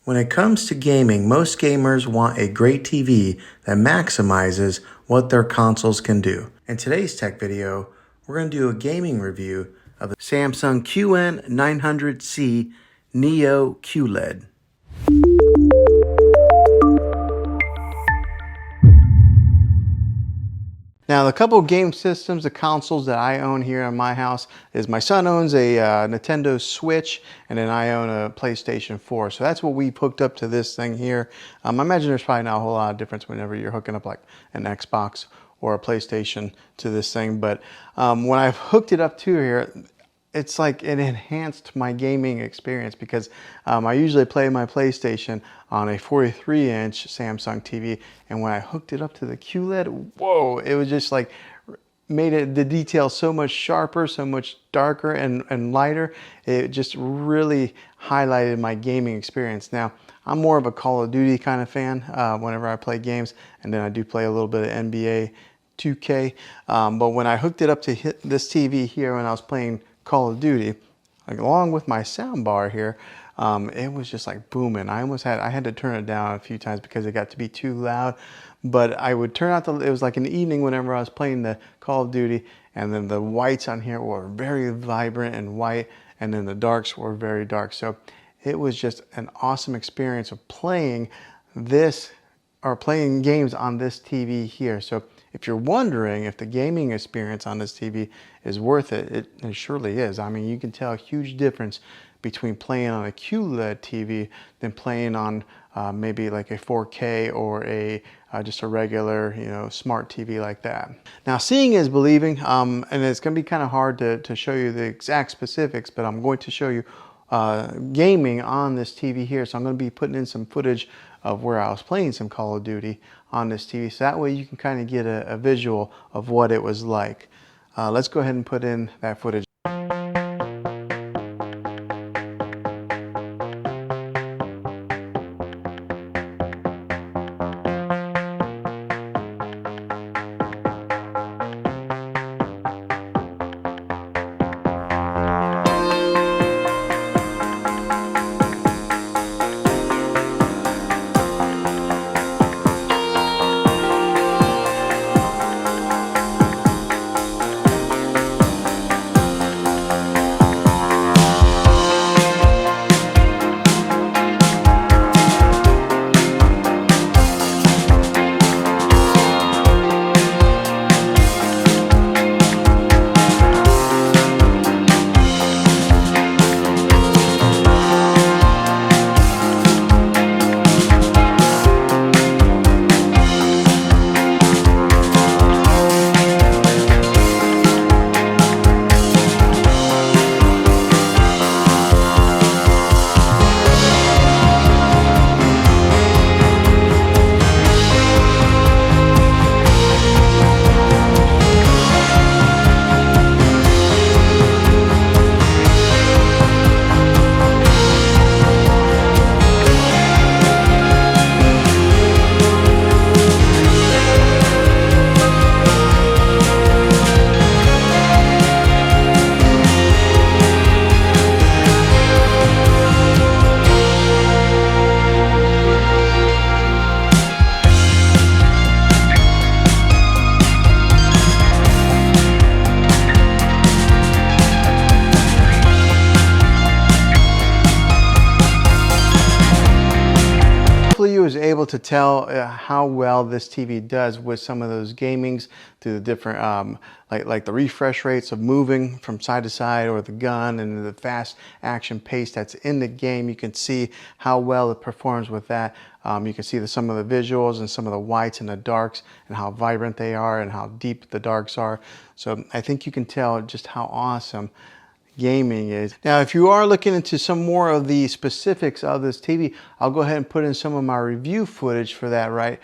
When it comes to gaming, most gamers want a great TV that maximizes what their consoles can do. In today's tech video, we're going to do a gaming review of the Samsung QN900C NEO QLED. Now, the couple of game systems, the consoles that I own here in my house is my son owns a Nintendo Switch, and then I own a PlayStation 4. So that's what we've hooked up to this thing here. I imagine there's probably not a whole lot of difference whenever you're hooking up like an Xbox or a PlayStation to this thing. But when I've hooked it up to here, it's like it enhanced my gaming experience because I usually play my PlayStation on a 43-inch Samsung TV, and when I hooked it up to the QLED, whoa, it was just like made it the details so much sharper, so much darker and lighter. It just really highlighted my gaming experience. Now, I'm more of a Call of Duty kind of fan whenever I play games, and then I do play a little bit of NBA 2K. But when I hooked it up to this TV here when I was playing Call of Duty, like, along with my sound bar here, it was just like booming. I had to turn it down a few times because it got to be too loud. But I would turn out it was like an evening whenever I was playing the Call of Duty, and then the whites on here were very vibrant and white, and then the darks were very dark. So it was just an awesome experience of playing this, or playing games on this TV here. So if you're wondering if the gaming experience on this TV is worth it, it surely is. I mean, you can tell a huge difference between playing on a QLED TV than playing on maybe like a 4K or just a regular, smart TV like that. Now, seeing is believing, and it's going to be kind of hard to show you the exact specifics, but I'm going to show you gaming on this TV here. So I'm going to be putting in some footage of where I was playing some Call of Duty on this TV, so that way you can kind of get a visual of what it was like. Let's go ahead and put in that footage. You was able to tell how well this TV does with some of those gamings through the different like the refresh rates of moving from side to side, or the gun, and the fast action pace that's in the game. You can see how well it performs with that. You can see some of the visuals and some of the whites and the darks and how vibrant they are and how deep the darks are. So I think you can tell just how awesome gaming is. Now, if you are looking into some more of the specifics of this TV, I'll go ahead and put in some of my review footage for that, right?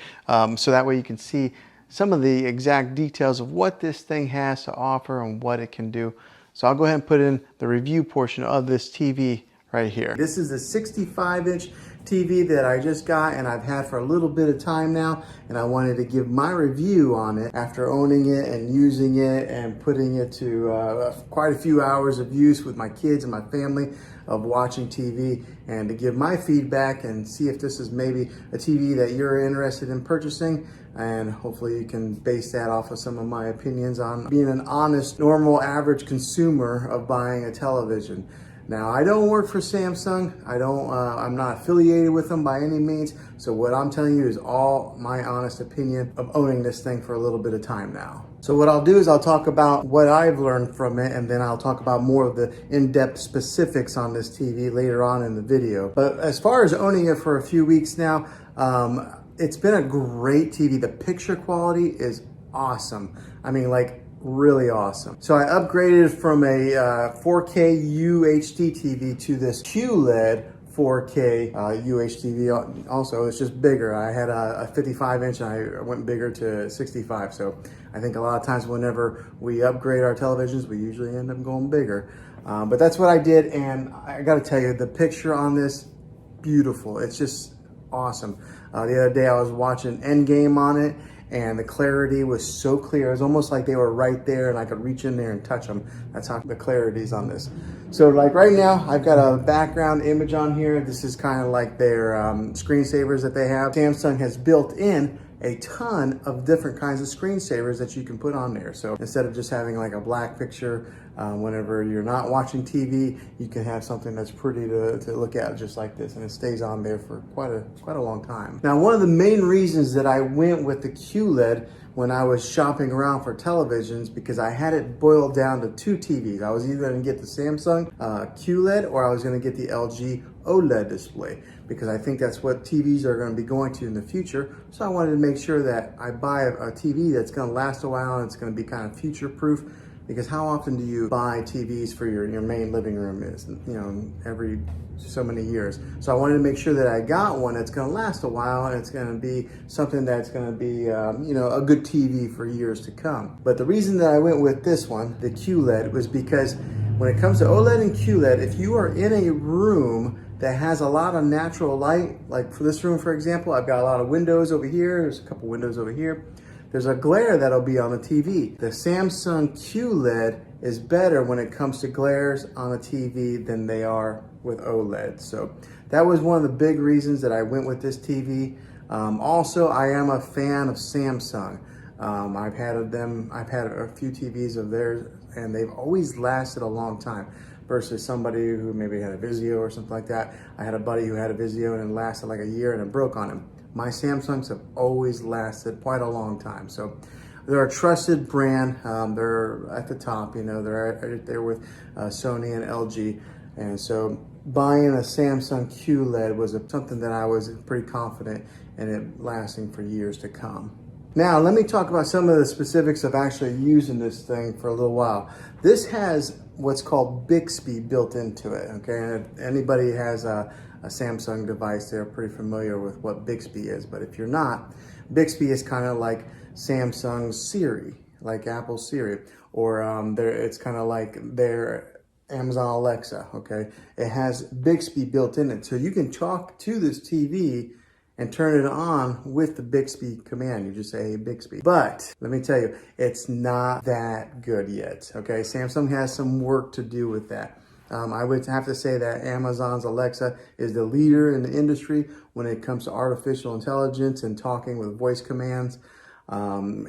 So that way you can see some of the exact details of what this thing has to offer and what it can do. So I'll go ahead and put in the review portion of this TV right here. This is the 65-inch TV that I just got and I've had for a little bit of time now, and I wanted to give my review on it after owning it and using it and putting it to quite a few hours of use with my kids and my family of watching TV, and to give my feedback and see if this is maybe a TV that you're interested in purchasing. And hopefully you can base that off of some of my opinions on being an honest, normal, average consumer of buying a television. Now, I don't work for Samsung. I'm not affiliated with them by any means. So what I'm telling you is all my honest opinion of owning this thing for a little bit of time now. So what I'll do is I'll talk about what I've learned from it, and then I'll talk about more of the in-depth specifics on this TV later on in the video. But as far as owning it for a few weeks now, it's been a great TV. The picture quality is awesome. I mean, like, really awesome. So I upgraded from a 4K UHD TV to this QLED 4K UHD. Also, it's just bigger. I had a 55 inch and I went bigger to 65. So I think a lot of times whenever we upgrade our televisions, we usually end up going bigger. But that's what I did, and I gotta tell you, the picture on this, beautiful. It's just awesome. The other day I was watching Endgame on it, and the clarity was so clear. It was almost like they were right there and I could reach in there and touch them. That's how the clarity is on this. So like right now, I've got a background image on here. This is kind of like their screensavers that they have. Samsung has built in a ton of different kinds of screensavers that you can put on there. So instead of just having like a black picture, whenever you're not watching TV, you can have something that's pretty to look at just like this, and it stays on there for quite a long time. Now, one of the main reasons that I went with the QLED when I was shopping around for televisions, because I had it boiled down to two TVs. I was either going to get the Samsung QLED or I was going to get the LG OLED display, because I think that's what TVs are going to be going to in the future. So I wanted to make sure that I buy a TV that's going to last a while and it's going to be kind of future proof, because how often do you buy TVs for your main living room? Is, you know, every so many years. So I wanted to make sure that I got one that's going to last a while, and it's going to be something that's going to be, you know, a good TV for years to come. But the reason that I went with this one, the QLED, was because when it comes to OLED and QLED, if you are in a room that has a lot of natural light, like for this room, for example, I've got a lot of windows over here. There's a couple windows over here. There's a glare that'll be on the TV. The Samsung QLED is better when it comes to glares on a TV than they are with OLED. So that was one of the big reasons that I went with this TV. Also, I am a fan of Samsung. I've had a few TVs of theirs, and they've always lasted a long time, versus somebody who maybe had a Vizio or something like that. I had a buddy who had a Vizio and it lasted like a year and it broke on him. My Samsungs have always lasted quite a long time. So they're a trusted brand. They're at the top, you know, they're right there with Sony and LG. And so buying a Samsung QLED was something that I was pretty confident in it lasting for years to come. Now, let me talk about some of the specifics of actually using this thing for a little while. This has what's called Bixby built into it, okay? And if anybody has a Samsung device, they're pretty familiar with what Bixby is. But if you're not, Bixby is kind of like Samsung's Siri, like Apple's Siri, or it's kind of like their Amazon Alexa, okay? It has Bixby built in it. So you can talk to this TV and turn it on with the Bixby command. You just say, hey, Bixby. But let me tell you, it's not that good yet, okay? Samsung has some work to do with that. I would have to say that Amazon's Alexa is the leader in the industry when it comes to artificial intelligence and talking with voice commands.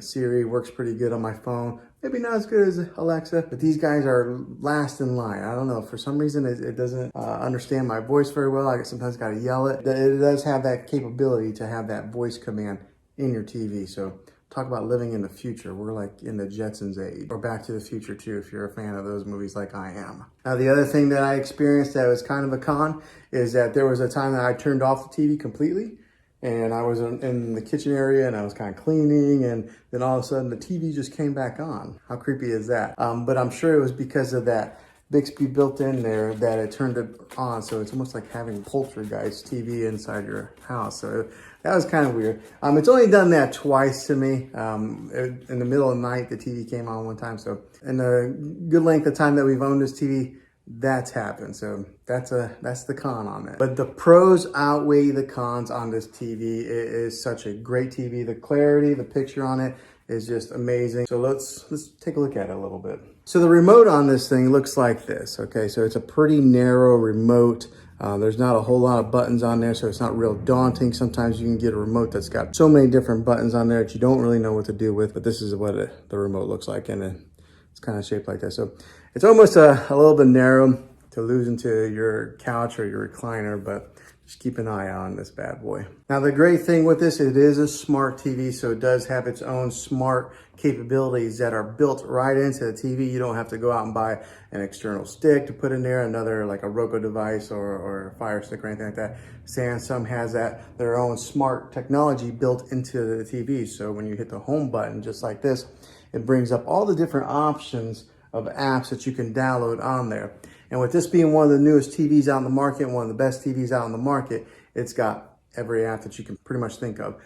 Siri works pretty good on my phone. Maybe not as good as Alexa, but these guys are last in line. I don't know, for some reason it doesn't understand my voice very well. I sometimes gotta yell it. It does have that capability to have that voice command in your TV. So talk about living in the future. We're like in the Jetsons age, or Back to the Future too, if you're a fan of those movies like I am. Now, the other thing that I experienced that was kind of a con is that there was a time that I turned off the TV completely, and I was in the kitchen area and I was kind of cleaning, and then all of a sudden the TV just came back on. How creepy is that? But I'm sure it was because of that Bixby built in there that it turned it on. So it's almost like having Poltergeist TV inside your house. So that was kind of weird. It's only done that twice to me. In the middle of the night, the TV came on one time. So in the good length of time that we've owned this TV, that's happened. So that's the con on it. But the pros outweigh the cons on this TV. It is such a great TV. The clarity, the picture on it is just amazing. So let's take a look at it a little bit. So the remote on this thing looks like this. Okay, so it's a pretty narrow remote. There's not a whole lot of buttons on there, so it's not real daunting. Sometimes you can get a remote that's got so many different buttons on there that you don't really know what to do with, but this is what the remote looks like, and it's kind of shaped like that. So it's almost a little bit narrow to lose into your couch or your recliner, but just keep an eye on this bad boy. Now, the great thing with this, it is a smart TV, so it does have its own smart capabilities that are built right into the TV. You don't have to go out and buy an external stick to put in there, another like a Roku device or a Fire Stick or anything like that. Samsung has their own smart technology built into the TV. So when you hit the home button, just like this, it brings up all the different options of apps that you can download on there. And with this being one of the newest TVs out in the market, one of the best TVs out in the market, it's got every app that you can pretty much think of.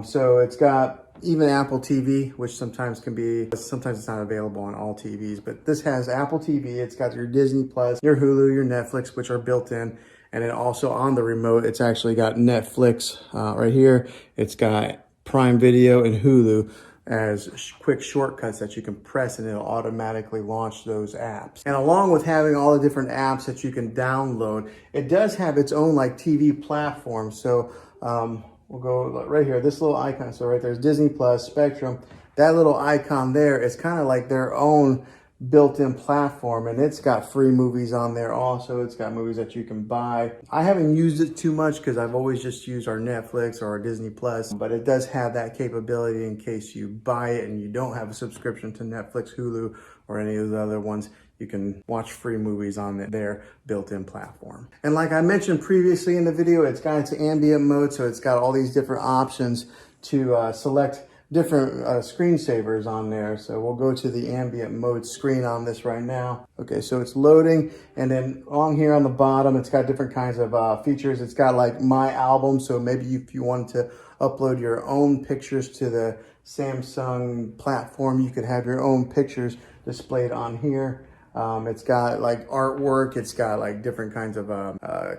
So it's got even Apple TV, which sometimes it's not available on all TVs, but this has Apple TV. It's got your Disney Plus, your Hulu, your Netflix, which are built in. And then also on the remote, it's actually got Netflix right here. It's got Prime Video and Hulu as quick shortcuts that you can press, and it'll automatically launch those apps. And along with having all the different apps that you can download, it does have its own like TV platform. So we'll go right here, this little icon. So right there's Disney Plus, Spectrum. That little icon there is kind of like their own built-in platform, and it's got free movies on there also. It's got movies that you can buy. I haven't used it too much because I've always just used our Netflix or our Disney Plus, but it does have that capability in case you buy it and you don't have a subscription to Netflix, Hulu, or any of the other ones. You can watch free movies on their built-in platform. And like I mentioned previously in the video, it's got its ambient mode, so it's got all these different options to select different screensavers on there. So we'll go to the ambient mode screen on this right now. Okay, so it's loading, and then along here on the bottom, it's got different kinds of features. It's got like My Album, so maybe if you wanted to upload your own pictures to the Samsung platform, you could have your own pictures displayed on here. It's got like artwork. It's got like different kinds of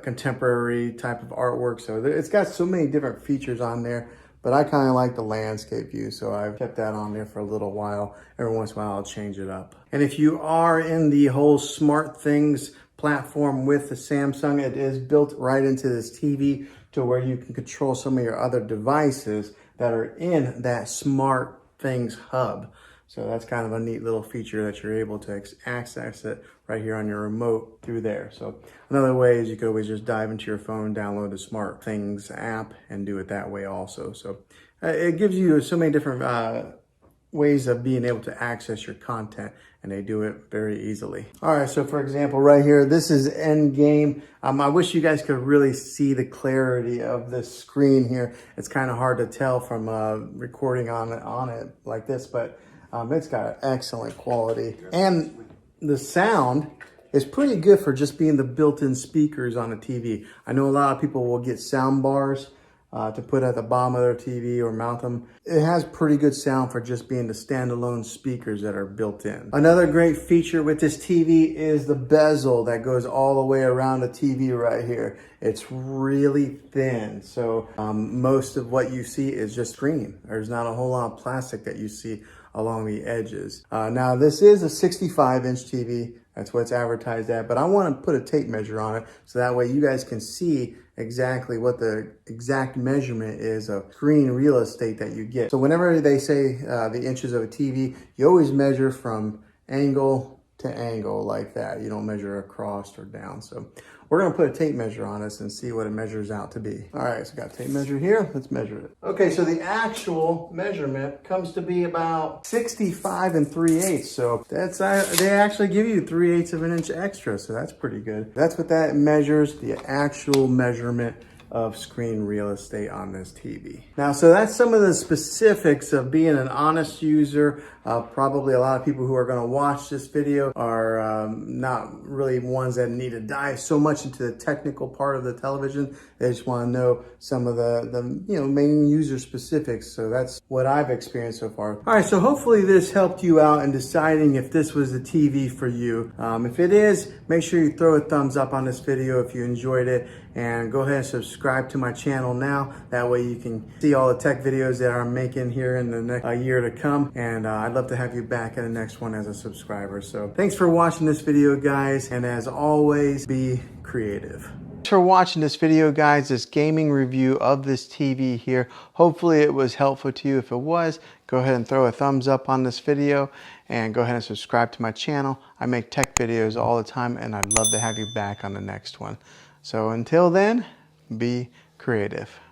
contemporary type of artwork. So it's got so many different features on there. But I kind of like the landscape view, so I've kept that on there for a little while. Every once in a while, I'll change it up. And if you are in the whole smart things platform with the Samsung, it is built right into this TV to where you can control some of your other devices that are in that smart things hub. So that's kind of a neat little feature that you're able to access it right here on your remote through there. So another way is you could always just dive into your phone, download the Smart Things app, and do it that way also. So it gives you so many different ways of being able to access your content, and they do it very easily. All right, so for example, right here, this is Endgame. I wish you guys could really see the clarity of this screen here. It's kind of hard to tell from recording on it like this, but it's got excellent quality, and the sound is pretty good for just being the built-in speakers on a TV. I know a lot of people will get sound bars to put at the bottom of their TV or mount them. It has pretty good sound for just being the standalone speakers that are built in. Another great feature with this TV is the bezel that goes all the way around the TV right here. It's really thin, so most of what you see is just screen. There's not a whole lot of plastic that you see along the edges. Now this is a 65-inch TV. That's what it's advertised at, but I want to put a tape measure on it so that way you guys can see exactly what the exact measurement is of screen real estate that you get. So whenever they say the inches of a TV, you always measure from angle to angle like that. You don't measure across or down. So we're gonna put a tape measure on this and see what it measures out to be. All right, so got a tape measure here. Let's measure it. Okay, so the actual measurement comes to be about 65 3/8. So that's they actually give you 3/8 of an inch extra. So that's pretty good. That's what that measures, the actual measurement of screen real estate on this TV. Now, so that's some of the specifics of being an honest user. Probably a lot of people who are going to watch this video are not really ones that need to dive so much into the technical part of the television. They just want to know some of the main user specifics. So that's what I've experienced so far. All right, so hopefully this helped you out in deciding if this was the TV for you. If it is, make sure you throw a thumbs up on this video if you enjoyed it, and go ahead and subscribe to my channel now. That way you can see all the tech videos that I'm making here in the next year to come, and I'd love to have you back in the next one as a subscriber. So thanks for watching this video, guys, and as always, be creative. Thanks for watching this video, guys, this gaming review of this TV here. Hopefully it was helpful to you. If it was, go ahead and throw a thumbs up on this video and go ahead and subscribe to my channel. I make tech videos all the time, and I'd love to have you back on the next one. So until then, be creative.